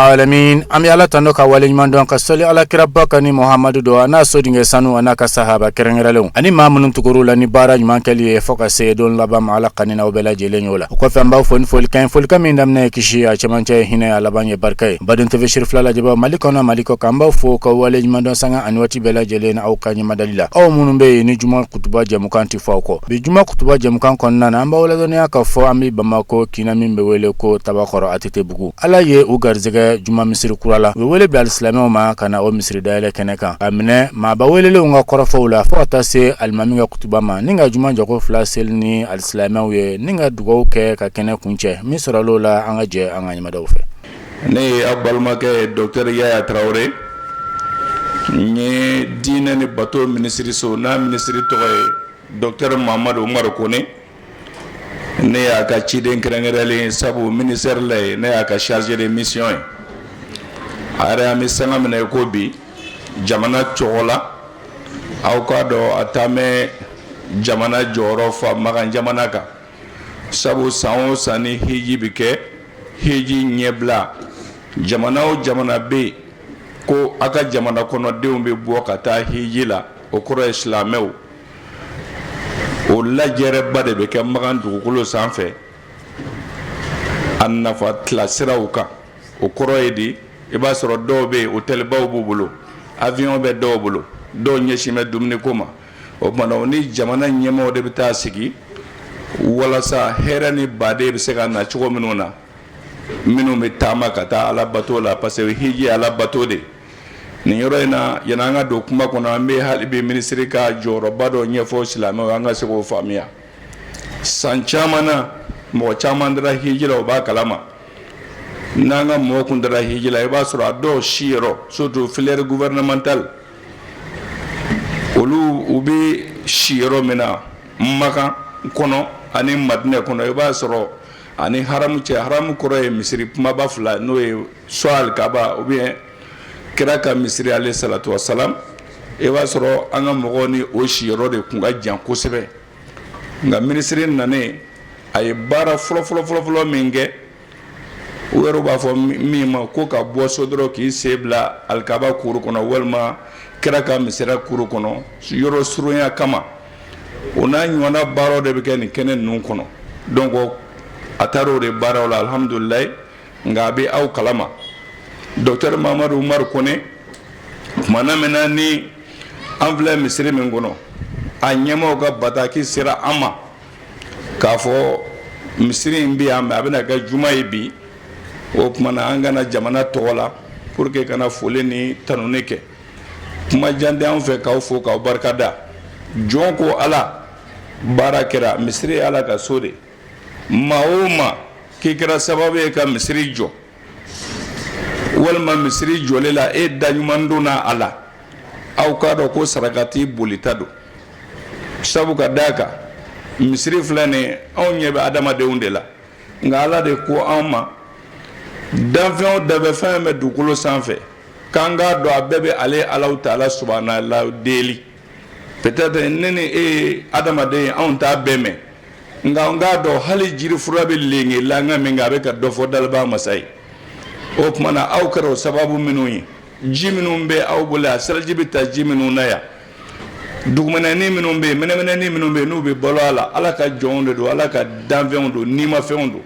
alamin ami ala tando ka wale nyuman don ka soli ala kirabba kani muhammadu do ana so dinge sanu ana ka sahaba kerengeralon ani mamunun tukuru la ni bara nyuman kali e foka se don labam ala kanina obela jele nyola ko fa mbaw fon fol kan min damne kishi a chamanche hine ala banye barkay badun teve shirfla la jaba maliko kamba fo ka wale nyuman don sanga anwati bela jele na au kanyi madalila aw munumbe ni juma kutuba jamukanti fawko bi juma kutuba jamukan konna na amba wala don ya ka fo ami bamako kina min be wele ko tabakoro atete bugu ala ye ugarzega juma misiri kurala we wele bi alislamo ma kana o misiri dayele keneka amne ma ba wele le nga korofo la fo ta se almaminga kutuba ma ninga juma jago flasel ni alislamo we ninga dugo ke ka kene kunche misra lola anga je anga nyima dawfe ne abalma ke docteur Yaya Traoré ni dina ni bato ministre so na ministre to docteur Mamadou Oumar Kone ne ya ka ciden krengerele sabu ministère lay ne ya ka chargé de mission ara mi sanga mena ko bi jamana chola aw ka do atame jamana joro fa magan jamana ka sabu sawo sani hiji bike hiji nyebla jamana o jamana be ko aka jamana kono deumbe bo kata hiji la o koro islamew o la jere bade be ke magan dugukolo sanfɛ an nafa tlasiraw kan o koro edi iba sɔrɔ dɔw be hôtel baw b'u bolo avion bɛ dɔw bolo dɔw ɲɛsimɛ dumuni ko ma o tuma ni jamana ɲɛmaaw de bɛ taa sigi walasa hɛrɛ ni baden bɛ se ka na cogo minnu na minnu bɛ taama ka taa ala bato la parce que hiji ala bato de nin yɔrɔ in na yanni an ka don kuma kɔnɔ an bɛ hali bi minisiri ka jɔyɔrɔba dɔ ɲɛfɔ silamɛw an ka se k'o faamuya san caman na mɔgɔ caman dara hiji la o b'a kalama n'an ka mɔgɔ kun dara hiji la i b'a sɔrɔ a dɔw si yɔrɔ surtout filière gouvernementale olu u bɛ si yɔrɔ min na Makan kɔnɔ ani Madinɛ kɔnɔ i b'a sɔrɔ ani haramu cɛ haramu kɔrɔ ye misiri kumaba fila n'o ye soit alikaba ou bien kira ka misiri alayhi salatu wasalam i b'a sɔrɔ an ka mɔgɔw ni o si yɔrɔ de kun ka jan kosɛbɛ nka minisiri nanen a ye baara fɔlɔ min kɛ u yɛrɛ b'a fɔ min ma ko ka bɔ so dɔrɔn k'i sen bila alikaba kuru kɔnɔ walima kira ka misira kuru kɔnɔ yɔrɔ surunya kama o n'a ɲɔgɔnna baaraw de bɛ kɛ nin kɛnɛ ninnu kɔnɔ donc a taara o de baaraw la alhamdulilayi nka a bɛ aw kalama docteur Mamadou Oumar Kone kumana min na ni an filɛ misiri min kɔnɔ a ɲɛmaaw ka bataki sera an ma k'a fɔ misiri in bɛ yan mɛ a bɛna kɛ juma ye bi o kumana an kana jamana tɔgɔ la pour que kana foli ni tanuni kɛ kuma jan tɛ an fɛ k'aw fo k'aw barikada jɔn ko ala baara kɛra misiri ye ala ka so de maa o maa k'i kɛra sababu ye ka misiri jɔ walima misiri jɔli la e daɲuman donna a la aw k'a dɔn ko sarakati bolita don sabu ka d'a kan misiri filɛ nin anw ɲɛ bɛ adamadenw de la nka ala de ko an ma danfɛn o danfɛn bɛ dugukolo sanfɛ k'an k'a dɔn a bɛɛ bɛ ale Alahu Taala subahana la deli peut-être ne ni e ye adamaden ye anw t'a bɛɛ mɛn nka n k'a dɔn hali jirifura bɛ lenge langa min kan a bɛ ka dɔ fɔ dalaba masa ye o tuma na aw kɛra o sababu minnu ye ji minnu bɛ aw bolo a seliji bɛ ta ji minnu na yan dugumɛnɛni minnu bɛ yen mɛnɛmɛnɛni minnu bɛ yen n'u bɛ balo a la ala ka jɔnw de don ala ka danfɛnw don nimafɛnw don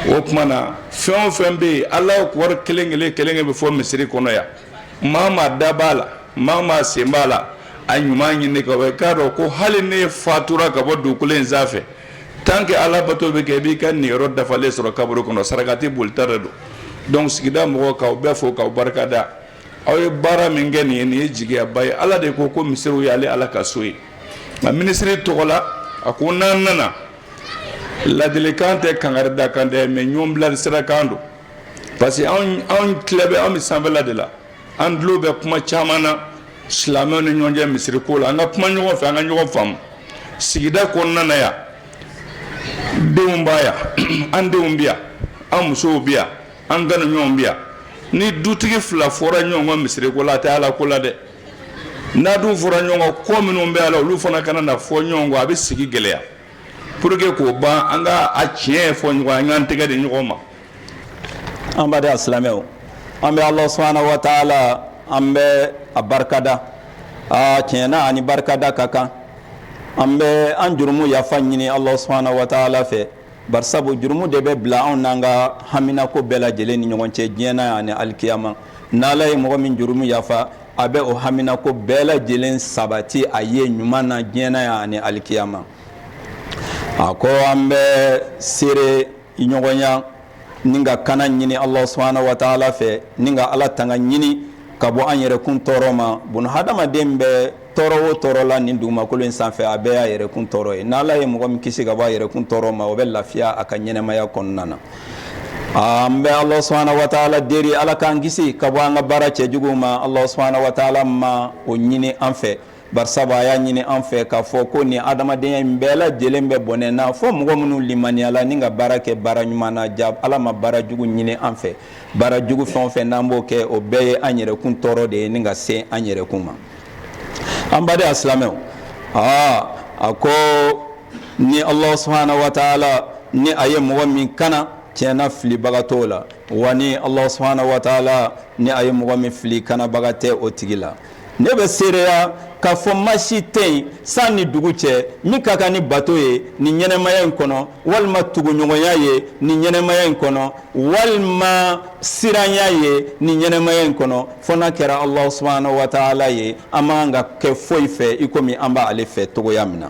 o tuma na fɛn o fɛn bɛ yen ala wari kelen bɛ fɔ misiri kɔnɔ yan maa maa da b'a la maa maa sen b'a la a ɲuman ɲini ka bɔ k'a dɔn ko hali ne fatura ka bɔ dugukolo in sanfɛ tant que ala bato bɛ kɛ i b'i ka niyɔrɔ dafalen sɔrɔ kaburu kɔnɔ sarakati bolita de don donc sigida mɔgɔw k'aw bɛɛ fo k'aw barikada aw ye baara min kɛ nin ye jigiyaba ye ala de ko misiriw y'ale ala ka so ye nka minisiri tɔgɔ la a ko n'an nana ladilikan tɛ kangari da kan dɛ mais ɲɔgɔn bila sira kan don parce que anw tile bɛ anw bɛ sanfɛla de la an tulo bɛ kuma caman na silamɛw ni ɲɔgɔn cɛ misiri ko la an ka kuma ɲɔgɔn fɛ an ka ɲɔgɔn faamu sigida kɔnɔna na yan denw b'a yan an denw bɛ yan an musow bɛ yan an ganuɲɔgɔnw bɛ yan ni dutigi fila fɔra ɲɔgɔn kan misiri ko la a tɛ ala ko la dɛ n'a dun fɔra ɲɔgɔn kan ko minnu bɛ a la olu fana kana na fɔ ɲɔgɔn kɔ a bɛ sigi gɛlɛya pour que k'o ban an ka a tiɲɛ fɔ ɲɔgɔn an k'an tɛgɛ di ɲɔgɔn ma an b'a de silamɛw an bɛ Allah subhanahu wa ta'ala an bɛ a barikada tiɲɛ na ani barikada ka kan an bɛ an jurumu yafa ɲini Allah subhanahu wa ta'ala fɛ barisabu jurumu de bɛ bila anw n'an ka haminako bɛɛ lajɛlen ni ɲɔgɔn cɛ diɲɛ na ani alikiyama n'Ala ye mɔgɔ min jurumu yafa a bɛ o haminako bɛɛ lajɛlen sabati a ye ɲuman na diɲɛ na ani alikiyama a ko an bɛ seere ɲɔgɔnya ni ka kana ɲini Allah subhanahu wa ta'ala fɛ ni ka Ala tanga ɲini ka bɔ an yɛrɛkun tɔɔrɔ ma bun hadamaden bɛ tɔɔrɔ o tɔɔrɔ la nin dugumakolo in sanfɛ a bɛɛ y'a yɛrɛkun tɔɔrɔ ye n'Ala ye mɔgɔ min kisi ka bɔ a yɛrɛkun tɔɔrɔ ma o bɛ lafiya a ka ɲɛnɛmaya kɔnɔna na an bɛ Allah subhanahu wa ta'ala deri Ala k'an kisi ka bɔ an ka baara cɛjuguw ma Allah subhanahu wa ta'ala ma o ɲini an fɛ barisaba a y'a ɲini an fɛ k'a fɔ ko nin adamadenya in bɛɛ lajɛlen bɛ bɔnɛ na fɔ mɔgɔ minnu limaniyala ni ka baara kɛ baara ɲuman na ja Ala ma baara jugu ɲini an fɛ baara jugu fɛn o fɛn n'an b'o kɛ o bɛɛ ye an yɛrɛkun tɔɔrɔ de ye ni ka se an yɛrɛkun ma an baden silamɛw a ko ni Allah subhanahu wa ta'ala ni a ye mɔgɔ min kana tiɲɛna filibaga t'o la wa ni Allah subhanahu wa ta'ala ni a ye mɔgɔ min fili kanabaga tɛ o tigi la ne bɛ seereya k'a fɔ masi tɛ yen san ni dugu cɛ min ka kan ni bato ye nin ɲɛnɛmaya in kɔnɔ walima tuguɲɔgɔnya ye nin ɲɛnɛmaya in kɔnɔ walima siranya ye nin ɲɛnɛmaya in kɔnɔ fɔ n'a kɛra Allah subhanahu wa ta'ala ye an man kan ka kɛ foyi fɛ i komi an b'ale fɛ togoya min na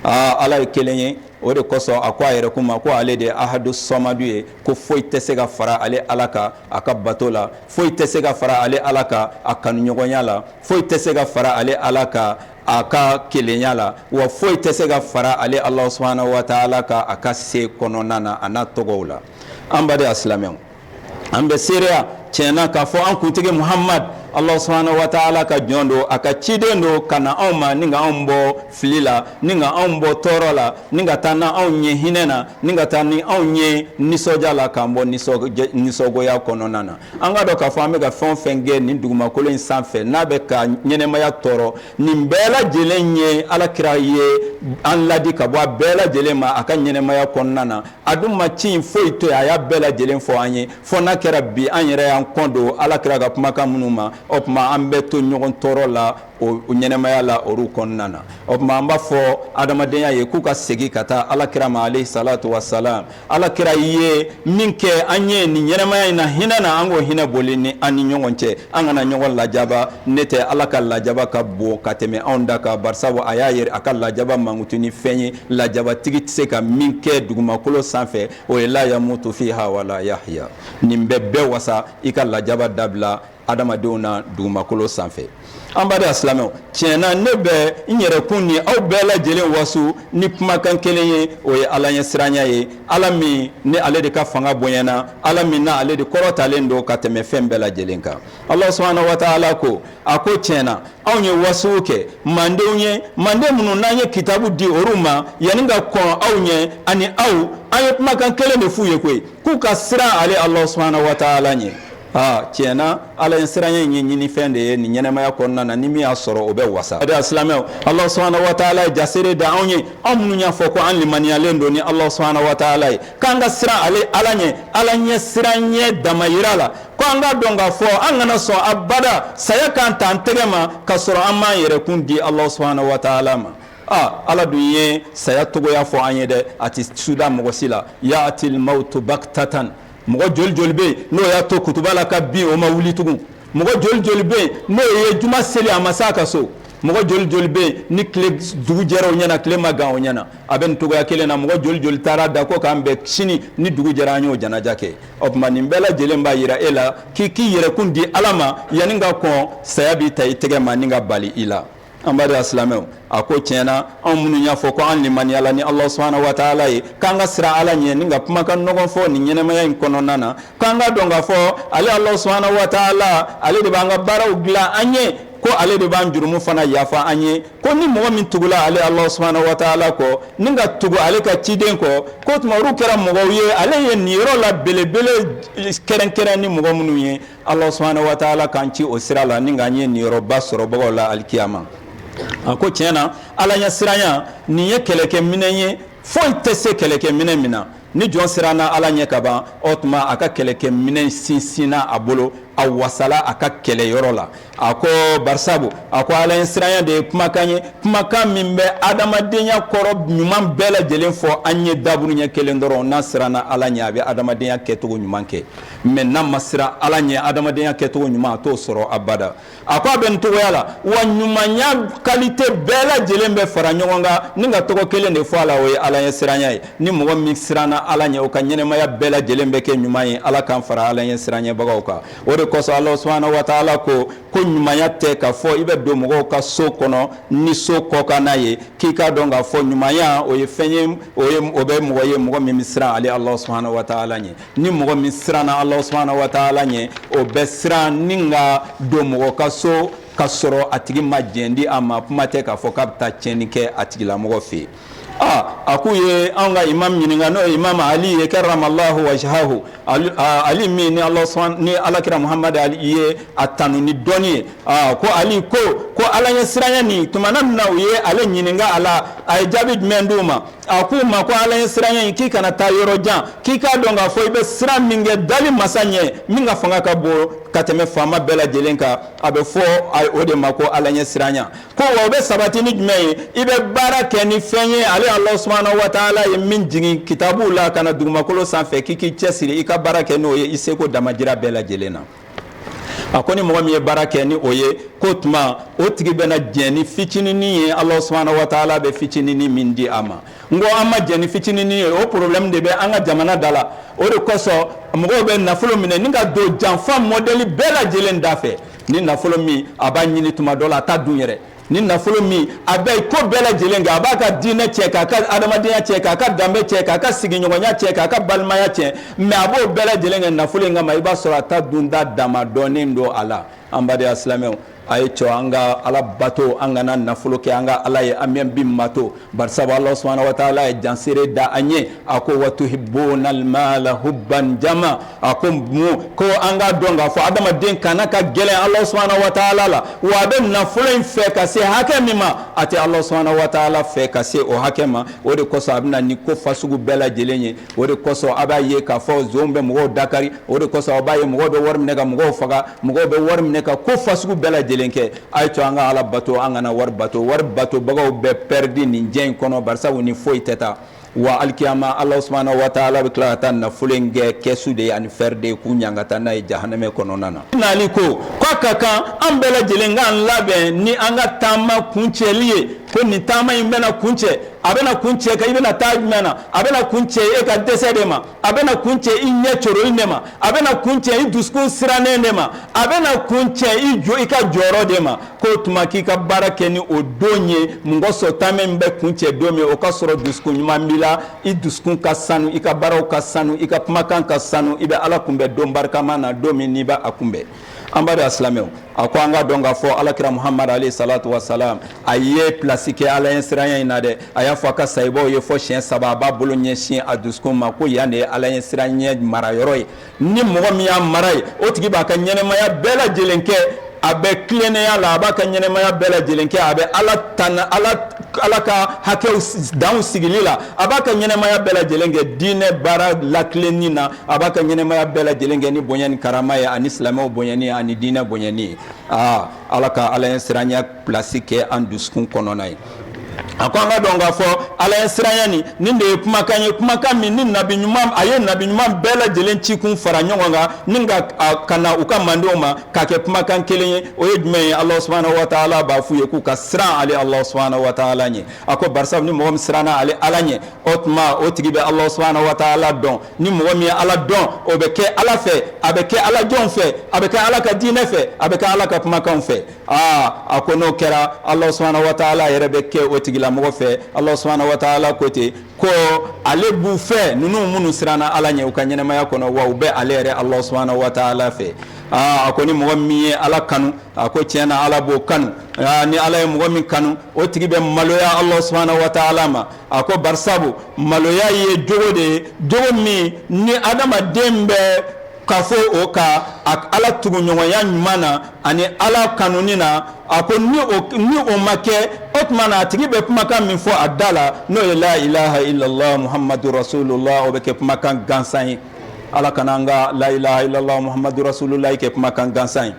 Ala ye kelen ye o de kosɔn a ko a yɛrɛ kuma ko ale de ye ahadu samadu ye ko foyi tɛ se ka fara ale Ala kan a ka bato la foyi tɛ se ka fara ale Ala kan a kanuɲɔgɔnya la foyi tɛ se ka fara ale Ala kan a ka kelenya la wa foyi tɛ se ka fara ale Allah subhanahu wa ta'ala kan a ka se kɔnɔna na a n'a tɔgɔw la an baden silamɛw an bɛ seereya tiɲɛna k'a fɔ an kuntigi Muhammad Allah subhanahu wa ta'ala ka jɔn don a ka ciden don ka na anw ma ni ka anw bɔ fili la ni ka anw bɔ tɔɔrɔ la ni ka taa na anw ye hinɛ na ni ka taa ni anw ye nisɔndiya la k'an bɔ nisɔngoya kɔnɔna na an ka dɔn k'a fɔ an bɛ ka fɛn o fɛn kɛ nin dugumakolo in sanfɛ n'a bɛ ka ɲɛnɛmaya tɔɔrɔ nin bɛɛ lajɛlen ye Alakira ye an ladi ka bɔ a bɛɛ lajɛlen ma a ka ɲɛnɛmaya kɔnɔna na a dun ma ci in foyi to yen a y'a bɛɛ lajɛlen fɔ an ye fɔ n'a kɛra bi an yɛrɛ y'an kɔn don Alakira ka kumakan minnu ma o tuma an bɛ to ɲɔgɔn tɔɔrɔ la o ɲɛnɛmaya la olu kɔnɔna na o tuma an b'a fɔ adamadenya ye k'u ka segin ka taa Alakira ma alayhi salatu wa salam Alakira ye min kɛ an ye nin ɲɛnɛmaya in na hinɛ na an k'o hinɛ boli ni an ni ɲɔgɔn cɛ an kana ɲɔgɔn lajaba ne tɛ Ala ka lajaba ka bon ka tɛmɛ anw da kan barisabu a y'a yɛrɛ a ka lajaba mankutu ni fɛn ye lajabatigi tɛ se ka min kɛ dugumakolo sanfɛ o ye la yamutu fiha wala yahya nin bɛɛ wasa i ka lajaba dabila adamadenw na dugumakolo sanfɛ an baden silamɛw tiɲɛna ne bɛ n yɛrɛkun ni aw bɛɛ lajɛlen waso ni kumakan kelen ye o ye Ala ɲɛ siranya ye Ala min ni ale de ka fanga bonyana Ala min na ale de kɔrɔtalen don ka tɛmɛ fɛn bɛɛ lajɛlen kan Allah subhanahu wa ta'ala ko a ko tiɲɛna anw ye waso kɛ mandenw ye manden minnu n'an ye kitabu di olu ma yanni ka kɔn aw ɲɛ ani aw an ye kumakan kelen de f'u ye koyi k'u ka siran ale Allah subhanahu wa ta'ala ɲɛ tiɲɛna Ala ye siranya in ye ɲini fɛn de ye nin ɲɛnɛmaya kɔnɔna na ni min y'a sɔrɔ o bɛ wasa de silamɛw Allah subhanahu wa ta'ala ye jasere da anw ye anw minnu y'a fɔ ko an limaniyalen don ni Allah subhanahu wa ta'ala ye k'an ka siran ale Ala ɲɛ Ala ɲɛ siran ɲɛ damayira la ko an ka dɔn k'a fɔ an kana sɔn abada saya kan ta an tɛgɛ ma ka sɔrɔ an m'an yɛrɛkun di Allah subhanahu wa ta'ala ma Ala dun ye saya togoya fɔ an ye dɛ a tɛ suda mɔgɔ si la ya'til mautu baktatan mɔgɔ joli joli bɛ yen n'o y'a to kutuba la ka bin o ma wuli tugun mɔgɔ joli joli bɛ yen n'o ye juma seli a ma s'a ka so mɔgɔ joli joli bɛ yen ni tile dugu jɛra o ɲɛna tile ma gan o ɲɛna a bɛ nin togoya kelen na mɔgɔ joli joli taara da ko k'an bɛn sini ni dugu jɛra an y'o janaja kɛ o tuma nin bɛɛ lajɛlen b'a yira e la k'i yɛrɛkun di Ala ma yanni ka kɔn saya b'i ta i tɛgɛ ma ni ka bali i la an baden silamɛw a ko tiɲɛna anw minnu y'a fɔ ko an limaniyala ni Allah subhanahu wa ta'ala ye k'an ka siran Ala ɲɛ ni ka kumakan ɲɔgɔn fɔ nin ɲɛnɛmaya in kɔnɔna na k'an ka dɔn k'a fɔ ale Allah subhanahu wa ta'ala ale de b'an ka baaraw dilan an ye ko ale de b'an jurumu fana yafa an ye ko ni mɔgɔ min tugula ale Allah subhanahu wa ta'ala kɔ ni ka tugu ale ka ciden kɔ ko tuma olu kɛra mɔgɔw ye ale ye nin yɔrɔ la belebele kɛrɛnkɛrɛn ni mɔgɔ minnu ye Allah subhanahu wa ta'ala k'an ci o sira la ni k'an ye nin yɔrɔba sɔrɔ bagaw la alikiyama a ko tiɲɛna Ala ɲɛ siranya nin ye kɛlɛkɛminɛ ye foyi tɛ se kɛlɛkɛminɛ min na ni jɔn siranna ala ɲɛ ka ban o tuma a ka kɛlɛkɛminɛn sinsinna a bolo a wasala a ka kɛlɛyɔrɔ la a ko barisabu a ko ala ɲɛ siranya de ye kumakan ye kumakan min bɛ adamadenya kɔrɔ ɲuman bɛɛ lajɛlen fɔ an ye daburu ɲɛ kelen dɔrɔn n'a siranna ala ɲɛ a bɛ adamadenya kɛcogo ɲuman kɛ mais n'a ma siran ala ɲɛ adamadenya kɛcogo ɲuman a t'o sɔrɔ abada a ko a bɛ nin cogoya la wa ɲumanya qualité bɛɛ lajɛlen bɛ fara ɲɔgɔn kan ni ka tɔgɔ kelen de fɔ a la o ye ala ɲɛ siranya ye ni mɔgɔ min siranna ala ɲɛ o ka ɲɛnɛmaya bɛɛ lajɛlen bɛ kɛ ɲuman ye ala k'an fara ala ɲɛ siranyɛbagaw kan o de kosɔn ala subhanahu wa ta'ala ko ɲumanya tɛ ka fɔ i bɛ don mɔgɔw ka so kɔnɔ ni so kɔkan n'a ye k'i k'a dɔn k'a fɔ ɲumanya o ye fɛn ye o bɛ mɔgɔ ye mɔgɔ min bɛ siran ale ala subhanahu wa ta'ala ɲɛ ni mɔgɔ min siranna ala subhanahu wa ta'ala ɲɛ o bɛ siran ni ka don mɔgɔ ka so ka sɔrɔ a tigi ma jɛn di a ma kuma tɛ k'a fɔ k'a bɛ taa tiɲɛni kɛ a tigilamɔgɔ fɛ yen a k'u ye anw ka imam ɲininka n'o ye imam ali ye karamallahu wajhahu ali min ni alakira muhamadu ali ye a tanu ni dɔnni ye ko ali ko ala ɲɛ siranya nin tumana min na u ye ale ɲininka a la a ye jaabi jumɛn d'u ma a k'u ma ko ala ɲɛ siranya in k'i kana taa yɔrɔ jan k'i k'a dɔn k'a fɔ i bɛ siran min kɛ dali masa ɲɛ min ka fanga ka bon ka tɛmɛ faama bɛɛ lajɛlen kan a bɛ fɔ o de ma ko ala ɲɛ siranya ko wa o bɛ sabati ni jumɛn ye i bɛ baara kɛ ni fɛn ye ale Allah subhanahu wa ta'ala ye min jigin kitabu la kana dugumakolo sanfɛ k'i k'i cɛsiri i ka baara kɛ n'o ye i seko damajira bɛɛ lajɛlen na a ko ni mɔgɔ min ye baara kɛ ni o ye ko tuma o tigi bɛna jɛn ni fitininin ye Allah subhanahu wa ta'ala bɛ fitininin min di a ma n ko an ma jɛn ni fitininin ye o problème de bɛ an ka jamana da la o de kosɔn mɔgɔw bɛ nafolo minɛ ni ka don janfa modèle bɛɛ lajɛlen da fɛ ni nafolo min a b'a ɲini tuma dɔ la a t'a dun yɛrɛ ni nafolo min a bɛ ko bɛɛ lajɛlen kɛ a b'a ka diinɛ cɛ k'a ka adamadenya cɛ k'a ka danbe cɛ k'a ka sigiɲɔgɔnya cɛ k'a ka balimaya cɛ mais a b'o bɛɛ lajɛlen kɛ nafolo in kama i b'a sɔrɔ a ta dunda dama dɔɔnin don a la an baden silamɛw a ye cɔ an ka ala bato an kana nafolo kɛ an ka ala ye an bɛ bin mato barisabu Allah subhanahu wa ta'ala ye janseere da an ye a ko wa tuhibbuna al-mala hubban jama a ko an ka dɔn k'a fɔ adamaden kana ka gɛlɛn Allah subhanahu wa ta'ala la wa a bɛ nafolo in fɛ ka se hakɛ min ma a tɛ Allah subhanahu wa ta'ala fɛ ka se o hakɛ ma o de kosɔn a bɛna ni ko fasugu bɛɛ lajɛlen ye o de kosɔn a b'a ye k'a fɔ zon bɛ mɔgɔw dakari o de kosɔn a b'a ye mɔgɔw bɛ wari minɛ ka mɔgɔw faga mɔgɔw bɛ wari minɛ ka ko fasugu bɛɛ lajɛlen kɛ a ye to an ka ala bato an kana wari batobagaw bɛɛ pɛridi nin diɲɛ in kɔnɔ barisabu ni foyi tɛ taa wa alikiyama Allah subhanahu wa ta'ala bɛ tila ka taa nafolo in kɛ kɛsu de ye ani fɛrɛ de ye k'u ɲanga taa n'a ye jahanama kɔnɔna na n'ale ko k'a ka kan an bɛɛ lajɛlen k'an labɛn ni an ka taama kuncɛli ye ko nin taama in bɛna kuncɛ a bɛna kuncɛ ka i bɛna taa jumɛn na a bɛna kuncɛ e ka dɛsɛ de ma a bɛna kuncɛ i ɲɛ coroli de ma a bɛna kuncɛ i dusukun sirannen de ma a bɛna kuncɛ i ka jɔyɔrɔ de ma k'o tuma k'i ka baara kɛ ni o don ye mɔgɔ sɔrɔ taama min bɛ kuncɛ don min o ka sɔrɔ dusukun ɲuman b'i la i dusukun ka sanu i ka baaraw ka sanu i ka kumakan ka sanu i bɛ ala kunbɛn don barikama na don min n'i b'a kunbɛn an b'a dɔn silamɛw a ko an ka dɔn k'a fɔ alakira muhamadu alayhi salatu wa salam a ye pilasi kɛ ala ɲɛ siranya in na dɛ a y'a fɔ a ka sahibaw ye fɔ siɲɛ 3 a b'a bolo ɲɛsin a dusukun ma ko yan de ye ala ɲɛ siranya marayɔrɔ ye ni mɔgɔ min y'a mara ye o tigi b'a ka ɲɛnɛmaya bɛɛ lajɛlen kɛ a bɛ tilennenya la a b'a ka ɲɛnɛmaya bɛɛ lajɛlen kɛ a bɛ ala ka hakɛw danw sigili la a b'a ka ɲɛnɛmaya bɛɛ lajɛlen kɛ diinɛ baara lakilenni na a b'a ka ɲɛnɛmaya bɛɛ lajɛlen kɛ ni bonya ni karama ye ani silamɛw bonyani ani diinɛ bonyani ye ala ka ala ɲɛ siranya pilasi kɛ an dusukun kɔnɔna ye a ko an ka dɔn k'a fɔ ala ɲɛ siranya nin de ye kumakan ye kumakan min ni nabi ɲuman a ye nabi ɲuman bɛɛ lajɛlen cikun fara ɲɔgɔn kan ni ka na u ka mandenw ma k'a kɛ kumakan kelen ye o ye jumɛn ye Allah subhanahu wa ta'ala b'a f'u ye k'u ka siran ale Allah subhanahu wa ta'ala ɲɛ a ko barisa ni mɔgɔ min siranna ale ala ɲɛ o tuma o tigi bɛ Allah subhanahu wa ta'ala dɔn ni mɔgɔ min ye ala dɔn o bɛ kɛ ala fɛ a bɛ kɛ ala jɔnw fɛ a bɛ kɛ ala ka diinɛ fɛ a bɛ kɛ ala ka kumakanw fɛ a ko n'o kɛra Allah subhanahu wa ta'ala yɛrɛ bɛ kɛ o tigi mɔgɔ fɛ Allah subhanahu wa ta'ala ko ten ko ale b'u fɛ ninnu minnu siranna ala ɲɛ u ka ɲɛnɛmaya kɔnɔ wa u bɛ ale yɛrɛ Allah subhanahu wa ta'ala fɛ a ko ni mɔgɔ min ye ala kanu a ko tiɲɛ na ala b'o kanu ni ala ye mɔgɔ min kanu o tigi bɛ maloya Allah subhanahu wa ta'ala ma a ko barisabu maloya ye jogo de ye jogo min ni adamaden bɛ k'a fɔ o ka ala tuguɲɔgɔnya ɲuman na ani ala kanuni na a ko ni o ma kɛ o tuma na a tigi bɛ kumakan min fɔ a da la n'o ye la ilaha illallah muhammadu rasulullah o bɛ kɛ kumakan gansan ye ala kana an ka la ilaha illallah muhammadu rasulullah kɛ kumakan gansan ye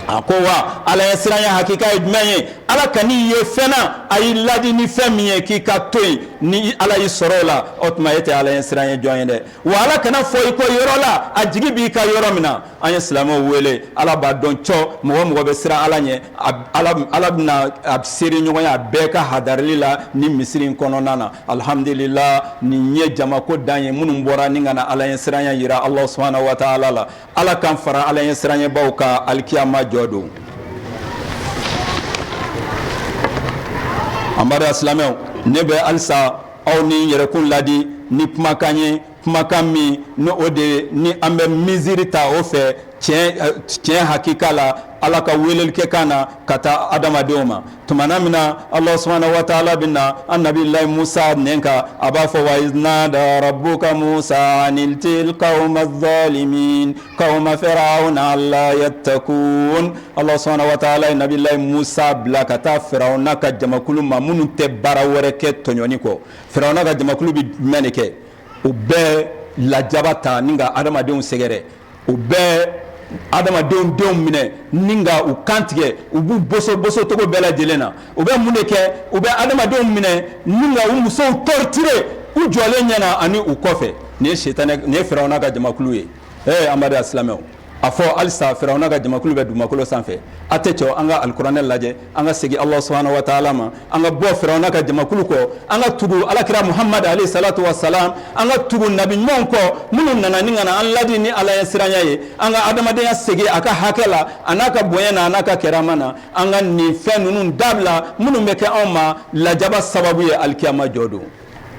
a ko wa ala ye siranya hakika ye jumɛn ye ala kan'i ye fɛn na a y'i ladi ni fɛn min ye k'i ka to yen ni ala y'i sɔrɔ o la o tuma e tɛ ala ye siranya jɔn ye dɛ wa ala kana fɔ i ko yɔrɔ la a jigi b'i ka yɔrɔ min na an ye silamɛw wele ala b'a dɔn cɔ mɔgɔ mɔgɔ bɛ siran ala ɲɛ ala bɛna a seere ɲɔgɔn ye a bɛɛ ka hadarili la ni misiri in kɔnɔna na alhamdulillah nin ye jamako dan ye minnu bɔra ni ka na ala ye siranya yira Allah subhanahu wa ta'ala la ala kan fara ala ye siranya baw ka alikiyama jɔ don amadu silamɛw ne bɛ halisa aw ni yɛrɛkun ladi ni kumakan ye kumakan min ni o de ni an bɛ misiri ta o fɛ tiɲɛ hakika la ala ka weleli kɛ kan na ka taa adamadenw ma tumana min na Allah subhanahu wa ta'ala bɛna an nabilahi Musa nɛn kan a b'a fɔ wa iznada rabbuka Musa anil qawma zalimin qawma fir'auna alla yattakun Allah subhanahu wa ta'ala ye nabilahi Musa bila ka taa Firauna ka jamakulu ma minnu tɛ baara wɛrɛ kɛ tɔɲɔni kɔ Firauna ka jamakulu bɛ jumɛn de kɛ u bɛɛ lajaba ta ni ka adamadenw sɛgɛrɛ u bɛɛ adamadenw minɛ ni ka u kantigɛ u b'u boso togo bɛɛ lajɛlen na u bɛ mun de kɛ u bɛ adamadenw minɛ ni ka u musow torturer u jɔlen ɲɛna ani u kɔfɛ nin ye Firawuna ka jamakulu ye amadu silamɛw a fɔ halisa Firawuna ka jamakulu bɛ dugumakolo sanfɛ a tɛ cɛ an ka alikuranɛ lajɛ an ka segin Allah subhanahu wa ta'ala ma an ka bɔ Firawuna ka jamakulu kɔ an ka tugu alakira Muhammad alayhi salatu wa salam an ka tugu nabi ɲumanw kɔ minnu nana ni kana an ladi ni ala ye siranya ye an ka adamadenya segin a ka hakɛ la a n'a ka bonya na a n'a ka kɛrama na an ka nin fɛn ninnu dabila minnu bɛ kɛ anw ma lajaba sababu ye alikiyama jɔ don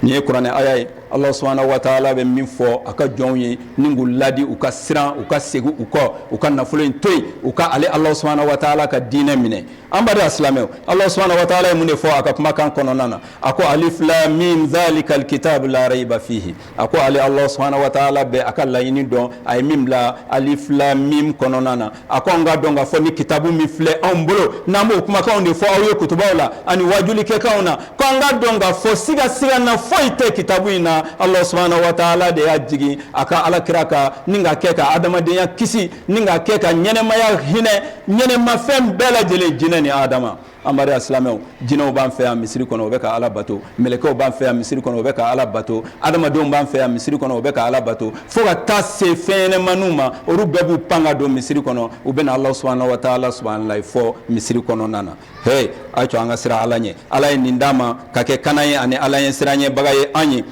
nin ye kuranɛ aya ye Allah subhanahu wa ta'ala bɛ min fɔ a ka jɔnw ye ni k'u ladi u ka siran u ka segin u kɔ u ka nafolo in to yen u ka ale Allah subhanahu wa ta'ala ka diinɛ minɛ an b'a dɔn silamɛw Allah subhanahu wa ta'ala ye mun de fɔ a ka kumakan kɔnɔna na a ko alif lam mim zalikal kitab la rayba fihi a ko ale Allah subhanahu wa ta'ala bɛ a ka laɲini dɔn a ye min bila alif lam mim kɔnɔna na a ko an ka dɔn ka fɔ ni kitabu min filɛ anw bolo n'an b'o kumakanw de fɔ aw ye kutubaw la ani wajulikɛkanw na ko an ka dɔn ka fɔ siga na foyi tɛ kitabu in na Allah subhanahu wa ta'ala de y'a jigi a ka alakira ka ni ka kɛ ka adamadenya kisi ni ka kɛ ka ɲɛnɛmaya hinɛ ɲɛnɛmafɛn bɛɛ lajɛlen jinɛ ni adama amadu silamɛw jinɛw b'an fɛ yan misiri kɔnɔ o bɛ ka ala bato mɛlɛkɛw b'an fɛ yan misiri kɔnɔ o bɛ ka ala bato adamadenw b'an fɛ yan misiri kɔnɔ o bɛ ka ala bato fo ka taa se fɛn ɲɛnɛmaniw ma olu bɛɛ b'u pan ka don misiri kɔnɔ u bɛ na Allah subhanahu wa ta'ala subhanallahi fɔ misiri kɔnɔna na a ye to an ka siran ala ɲɛ ala ye nin d'a ma ka kɛ kanan ye ani ala ye siran ɲɛbaga ye an ye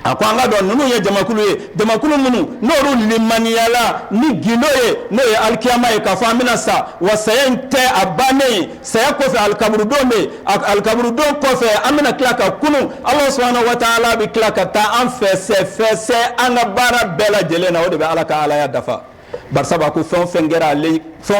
a ko an ka dɔn ninnu ye jamakulu ye jamakulu minnu n'olu limaniyala ni gindo ye n'o ye alikiyama ye k'a fɔ an bɛna sa wa saya in tɛ a bannen ye saya kɔfɛ alikaburudon bɛ yen alikaburudon kɔfɛ an bɛna tila ka kunu Allah subhanahu wa ta'ala bɛ tila ka taa an fɛsɛ an ka baara bɛɛ lajɛlen na o de bɛ ala ka alaya dafa barisaba ko fɛn o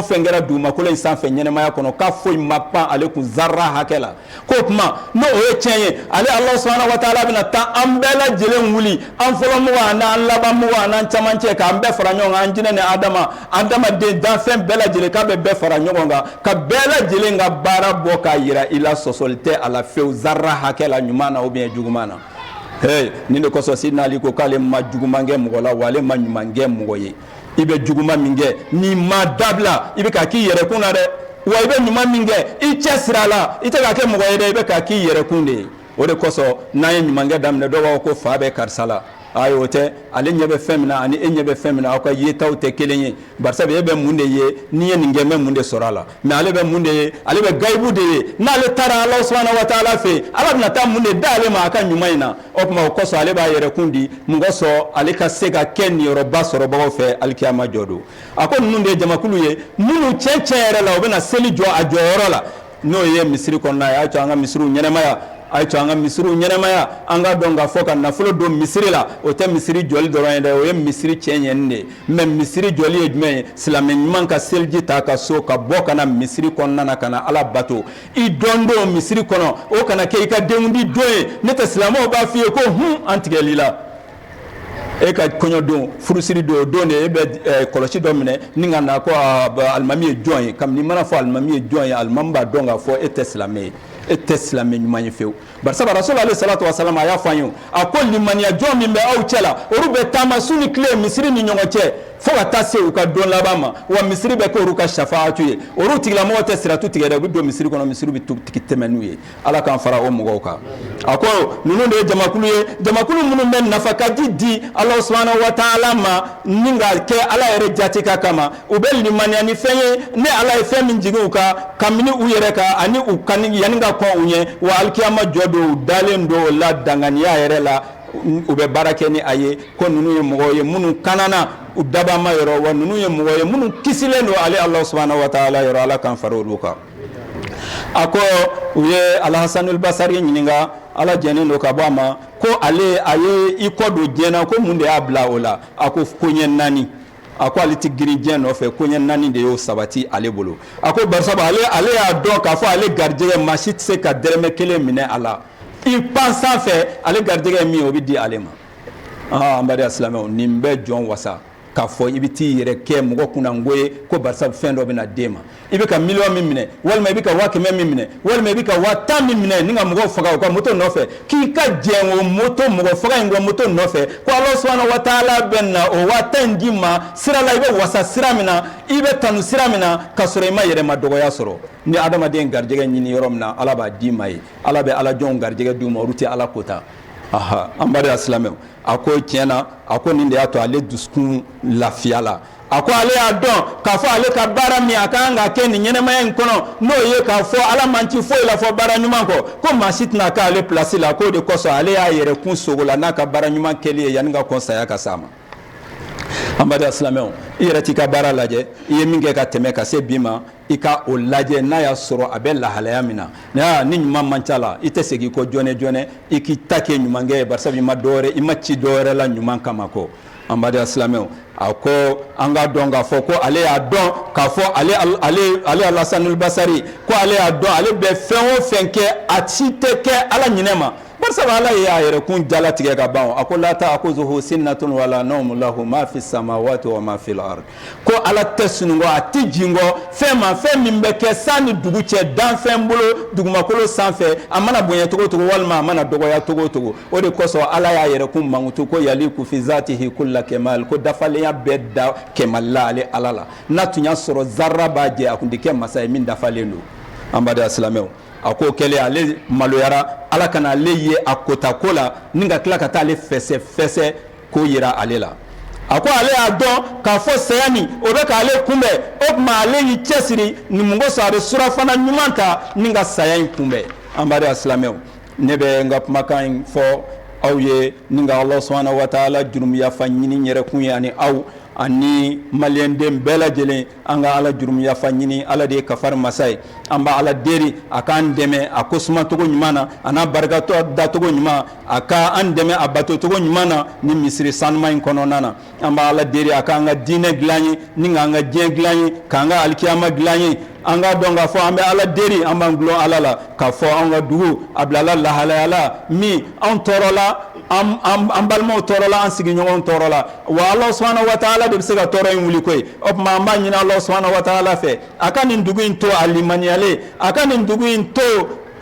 fɛn kɛra dugumakolo in sanfɛ ɲɛnɛmaya kɔnɔ k'a foyi ma pan ale kun zarra hakɛ la k'o tuma n'o ye tiɲɛ ye ale Allah subhanahu wa ta'ala bɛna taa an bɛɛ lajɛlen wuli an fɔlɔmɔgɔ n'an labanmɔgɔ n'an camancɛ k'an bɛɛ fara ɲɔgɔn kan an jinɛ ni adamaden danfɛn bɛɛ lajɛlen k'a bɛ bɛɛ fara ɲɔgɔn kan ka bɛɛ lajɛlen ka baara bɔ k'a yira i la sɔsɔli tɛ a la fewu zarra hakɛ la ɲuman na ou bien juguman na nin de kɔsɔn Sidina Ali ko k'ale ma juguman kɛ mɔgɔ la wa ale ma ɲuman kɛ mɔgɔ ye i bɛ juguman min kɛ n'i ma dabila i bɛ ka k'i yɛrɛkun na dɛ wa i bɛ ɲuman min kɛ i cɛ sira la i tɛ ka kɛ mɔgɔ ye dɛ i bɛ ka k'i yɛrɛkun de ye o de kosɔn n'an ye ɲuman kɛ daminɛ dɔw b'a fɔ ko fa bɛ karisa la ayi o tɛ ale ɲɛ bɛ fɛn min na ani e ɲɛ bɛ fɛn min na aw ka yetaw tɛ kelen ye barisabu e bɛ mun de ye n'i ye nin kɛ n bɛ mun de sɔrɔ a la mais ale bɛ mun de ye ale bɛ gayibu de ye n'ale taara Allah subhanahu wa ta'ala fɛ ala bɛna taa mun de d'ale ma a ka ɲuman in na o tuma o kosɔn ale b'a yɛrɛkun di mun kosɔn ale ka se ka kɛ niyɔrɔba sɔrɔbagaw fɛ alikiyama jɔ don a ko ninnu de ye jamakulu ye minnu tiɲɛ yɛrɛ la u bɛna seli jɔ a jɔyɔrɔ la n'o ye misiri kɔnɔna ye a y'a to an ka misiriw ɲɛnɛmaya a ye to an ka misiriw ɲɛnɛmaya an ka dɔn k'a fɔ ka nafolo don misiri la o tɛ misiri jɔli dɔrɔn ye dɛ o ye misiri tiɲɛ ɲɛni de ye mais misiri jɔli ye jumɛn ye silamɛ ɲuman ka seliji ta ka so ka bɔ ka na misiri kɔnɔna na ka na ala bato i dɔn don misiri kɔnɔ o kana kɛ i ka denkundi don ye ne tɛ silamɛw b'a f'i ye ko an tigɛli la e ka kɔɲɔ don furusiri don don de e bɛ kɔlɔsi dɔ minɛ ni ka na ko alimami ye jɔn ye kabini mana fɔ alimami ye jɔn ye alimami b'a dɔn k'a fɔ e tɛ silamɛ ye e tɛ silamɛ ɲuman ye fewu bari sabu rasulu alayhi salatu wa salam a y'a fɔ an ye a ko limaniya jɔn min bɛ aw cɛ la olu bɛ taama su ni tile misiri ni ɲɔgɔn cɛ fo ka taa se u ka don laban ma wa misiri bɛ kɛ olu ka shafaatu ye olu tigilamɔgɔ tɛ siratu tigɛ dɛ u bɛ don misiri kɔnɔ misiri bɛ tɛmɛ n'u ye ala k'an fara o mɔgɔw kan a ko ninnu de ye jamakulu ye jamakulu minnu bɛ nafakaji di ala subhanahu wa ta'ala ma ni ka kɛ ala yɛrɛ jati ka kama u bɛ limaniya ni fɛn ye ne ala ye fɛn min jigin u kan kabini u yɛrɛ kan ani u kan yanni ka kɔn u ɲɛ wa alikiyama jɔ don u dalen don o la danganiya yɛrɛ la u bɛ baara kɛ ni a ye ko ninnu ye mɔgɔw ye minnu kanana u dabama yɔrɔ wa ninnu ye mɔgɔw ye minnu kisilen don ale ala subhanahu wa ta'ala yɔrɔ ala k'an fara olu kan a ko u ye alhasanul basari ɲininka ala jɛnnen don ka bɔ a ma ko ale a ye i kɔ don diɲɛ na ko mun de y'a bila o la a ko koɲɛ 4 a ko ale tɛ girin diɲɛ nɔfɛ koɲɛ 4 de y'o sabati ale bolo a ko bari sabu ale y'a dɔn k'a fɔ ale garijɛgɛ maa si tɛ se ka dɛrɛmɛ kelen minɛ a la i pan sanfɛ ale garijɛgɛ min o bɛ di ale ma an bari silamɛw nin bɛ jɔn wasa k'a fɔ i bɛ t'i yɛrɛ kɛ mɔgɔ kunna ngo ye ko bari sabu fɛn dɔ bɛ na d'e ma i bɛ ka miliyɔn min minɛ walima i bɛ ka 500 min minɛ walima i bɛ ka 10 min minɛ ni ka mɔgɔw faga u ka moto nɔfɛ k'i ka jɛn o moto mɔgɔ faga in ka moto nɔfɛ ko ala subhanahu wa ta'ala bɛ na o 10 in d'i ma sira la i bɛ wasa sira min na i bɛ tanu sira min na ka sɔrɔ i ma yɛrɛma dɔgɔya sɔrɔ ni adamaden garijɛgɛ ɲini yɔrɔ min na ala b'a d'i ma ye ala bɛ ala jɔnw garijɛgɛ d'u ma olu tɛ ala kota aha an bari silamɛw a ko tiɲɛna a ko nin de y'a to ale dusukun lafiya la a ko ale y'a dɔn k'a fɔ ale ka baara min a kan ka kɛ nin ɲɛnɛmaya in kɔnɔ n'o ye k'a fɔ ala man ci foyi la fɔ baara ɲuman kɔ ko maa si tɛna k'ale place la k'o de kosɔn ale y'a yɛrɛ kun sogo la n'a ka baara ɲuman kɛli ye yanni ka kɔn saya ka s'a ma an bari silamɛw i yɛrɛ t'i ka baara lajɛ i ye min kɛ ka tɛmɛ ka se bi ma i ka o lajɛ n'a y'a sɔrɔ a bɛ lahalaya min na ni ɲuman man ca la i tɛ segin kɔ jɔnɛ i k'i ta kɛ ɲumankɛ ye bari sabu i ma ci dɔwɛrɛ la ɲuman kama kɔ an bari silamɛw a ko an ka dɔn k'a fɔ ko ale y'a dɔn k'a fɔ ale alasanul basari ko ale y'a dɔn ale bɛ fɛn o fɛn kɛ a si tɛ kɛ ala ɲinɛ ma bari sabu ala y'a yɛrɛ kun jalatigɛ ka ban a ko la ta'khuzuhu sinnatun wala nawmun lahu ma fi samawati wa ma fil ard ko ala tɛ sunɔgɔ a tɛ jingɔ fɛn min bɛ kɛ sanni dugu cɛ danfɛn bolo dugumakolo sanfɛ a mana bonya cogo cogo walima a mana dɔgɔya cogo cogo o de kosɔn ala y'a yɛrɛ kun mankutu ko yaliku fi zatihi kulla kamal ko dafalenya bɛɛ da kɛmal la ale ala la n'a tun y'a sɔrɔ zarra b'a jɛ a kun tɛ kɛ masa ye min dafalen don an b'a dɔn silamɛw a ko kɛlen ale maloyara ala kana ale ye a kota ko la ni ka tila ka taa ale fɛsɛ ko yira ale la a ko ale y'a dɔn k'a fɔ saya nin o bɛ k'ale kunbɛn o tuma ale y'i cɛsiri nin mun kosɔn a bɛ surafana ɲuman ta ni ka saya in kunbɛn an b'a dɔn silamɛw ne bɛ n ka kumakan in fɔ aw ye ni ka ala subhanahu wa ta'ala jurumuyafa ɲini yɛrɛ kun ye ani aw ani maliyɛnden bɛɛ lajɛlen an ka ala jurumuyafa ɲini ala de ye kafari masa ye an b'a ala deli a k'an dɛmɛ a ko sumacogo ɲuman na a n'a barikatɔ dacogo ɲuman a ka an dɛmɛ a batocogo ɲuman na ni misiri sanuma in kɔnɔna na an b'a ala deli a k'an ka diinɛ dilan ye ni k'an ka diɲɛ dilan ye k'an ka alikiyama dilan ye an ka dɔn k'a fɔ an bɛ ala deli an b'an gulon ala la k'a fɔ an ka dugu a bilala lahalaya la min an tɔɔrɔ la an balimaw tɔɔrɔ la an sigiɲɔgɔnw tɔɔrɔ la wa ala subhanahu wa ta'ala de bɛ se ka tɔɔrɔ in wuli koyi o tuma an b'a ɲini ala subhanahu wa ta'ala fɛ a ka nin dugu in to a limaniyalen a ka nin dugu in to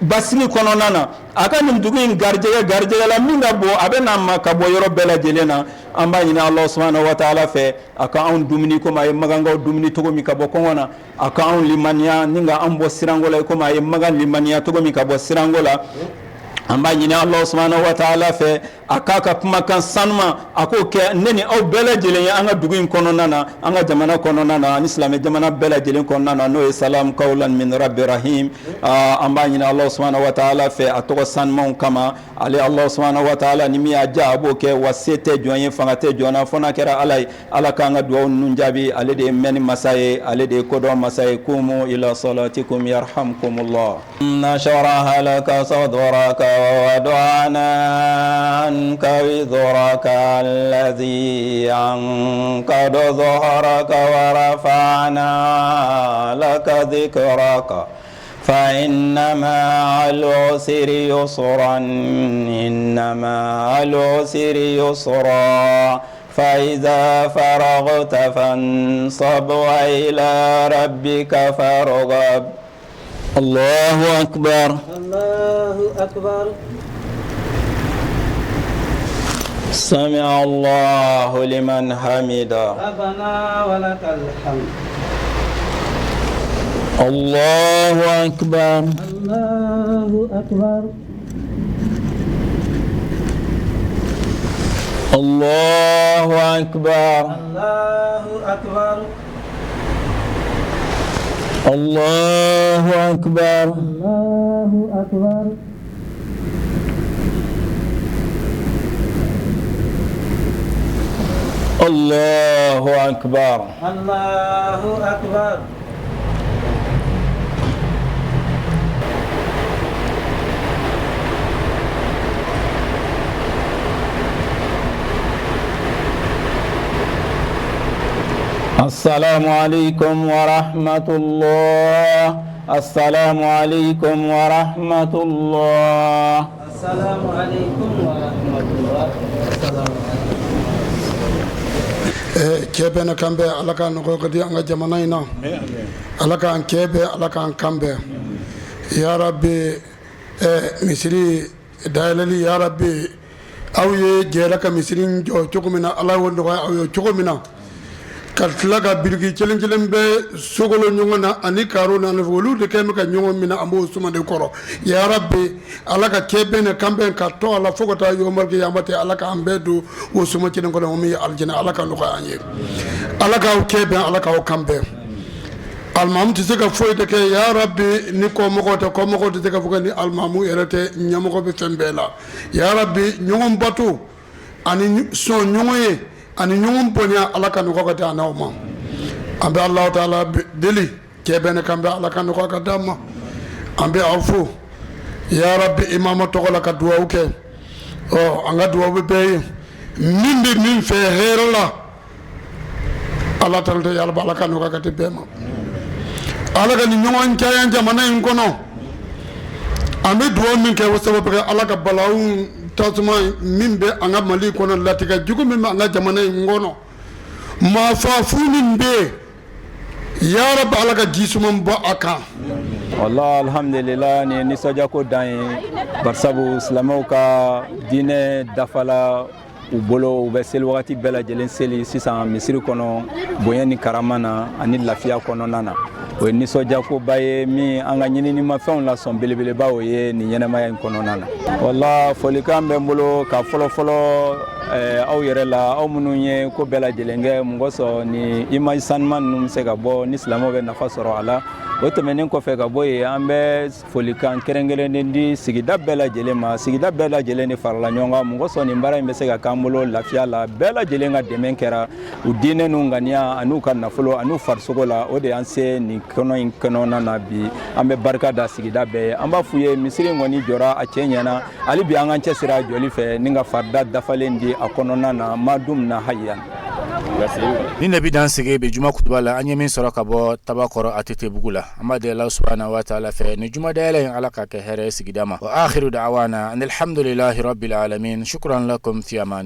basigi kɔnɔna na a ka nin dugu in garijɛgɛ la min ka bon a bɛ n'a ma ka bɔ yɔrɔ bɛɛ lajɛlen na an b'a ɲini ala subhanahu wa ta'ala fɛ a ka anw dumuni komi a ye magankaw dumuni cogo min ka bɔ kɔngɔ na a ka anw limaniya ni ka an bɔ sirango la komi a ye magan limaniya cogo min ka bɔ sirango la an b'a ɲini ala subhanahu wa ta'ala fɛ a k'a ka kumakan sanuma a k'o kɛ ne ni aw bɛɛ lajɛlen ye an ka dugu in kɔnɔna na an ka jamana kɔnɔna na ani silamɛ jamana bɛɛ lajɛlen kɔnɔna na n'o ye salam qawlan min rabbi rahim an b'a ɲini ala subhanahu wa ta'ala fɛ a tɔgɔ sanumanw kama ale ala subhanahu wa ta'ala ni min y'a diya a b'o kɛ wa se tɛ jɔn ye fanga tɛ jɔn na fo n'a kɛra ala ye ala k'an ka dugawu ninnu jaabi ale de ye mɛnni masa ye ale de ye kodɔn masa ye kumu ila salatikum yarhamkumullah nasharaha laka sadraka ووضعنا عنك وزرك الذي أنقض ظهرك ورفعنا لك ذكرك فإن مع العسر يسرا إن مع العسر يسرا فإذا فرغت فانصب وإلى ربك فارغب الله أكبر الله أكبر سمع الله لمن حمده ربنا ولك الحمد الله أكبر الله أكبر الله أكبر الله أكبر الله أكبر الله أكبر الله أكبر الله أكبر السلام عليكم ورحمة الله السلام عليكم ورحمة الله السلام عليكم ورحمة الله السلام kebe na kambe alaka no ko di anga jamana ina alaka an kebe alaka an kambe ya rabbi misri dailali ya rabbi aw ye jera ka misrin jo chokumina ala wondo aw yo chokumina kaltlaga birgi chelen be sogolo nyongona ani karuna na volu de keme ka nyongomina ambo suma de koro ya rabbi alaka kebe na kambe ka to ala fogota yo marki yamate alaka ambedu wo suma chinen ko mi aljana alaka no ka anye alaka o kebe alaka o kambe almamu ti seka foy de ke ya rabbi ni ko mo ko te ka fogani almamu erete nyamo ko be fembela ya rabbi nyongom batu ani so nyongoye ani ñungum ponya alaka no ko ta nawma ambe allah taala deli kebene kambe alaka no ko ka damma ambe afu ya rabbi imama to ko la ka duwa uke o anga duwa be be min fe herla allah taala to yalla alaka no ko ka te bema alaka ni ñongon cayan jamana en kono ambe duwa min ke wasaba be alaka balawu tasuma mimbe anga mali kono latika jugo mimbe anga jamana ngono ma fa funin be ya rab alaka jisuma ba aka wallah alhamdulillah ni nisoja ko dan barsabu islamo ka dine dafala u bolo u bɛ seli wagati bɛɛ lajɛlen seli sisan misiri kɔnɔ bonya ni karama na ani lafiya kɔnɔna na o ye nisɔndiyakoba ye min an ka ɲininimafɛnw la sɔn belebeleba o ye nin ɲɛnɛmaya in kɔnɔna na wala folikan bɛ n bolo ka fɔlɔfɔlɔ aw yɛrɛ la aw minnu ye ko bɛɛ lajɛlen kɛ mun kosɔn ni image sanuman ninnu bɛ se ka bɔ ni silamɛw bɛ nafa sɔrɔ a la o tɛmɛnen kɔfɛ ka bɔ yen an bɛ folikan kɛrɛnkɛrɛnnen di sigida bɛɛ lajɛlen ma sigida bɛɛ lajɛlen de farala ɲɔgɔn kan mun kosɔn nin baara in bɛ se ka k'an bolo lafiya la bɛɛ lajɛlen ka dɛmɛ kɛra u diinɛ n'u ŋaniya an'u ka nafolo an'u farisogo la o de y'an se nin kɔnɔ in kɔnɔna na bi an bɛ barika da sigida bɛɛ ye an b'a f'u ye misiri in kɔni jɔra a cɛ ɲɛna hali bi an k'an cɛsiri a jɔli fɛ ni ka farida dafalen di a kɔnɔna na ma dum na hayyan ni nabi dan sege be juma kutuba la an ye min sɔrɔ ka bɔ tabakɔrɔ atete bugu la an b'a deli Allah subhanahu wa ta'ala fɛ ni juma dayɛlɛ in ala ka kɛ hɛrɛ sigida ma wa akhiru da'wana alhamdulillahi rabbil alamin shukran lakum fi aman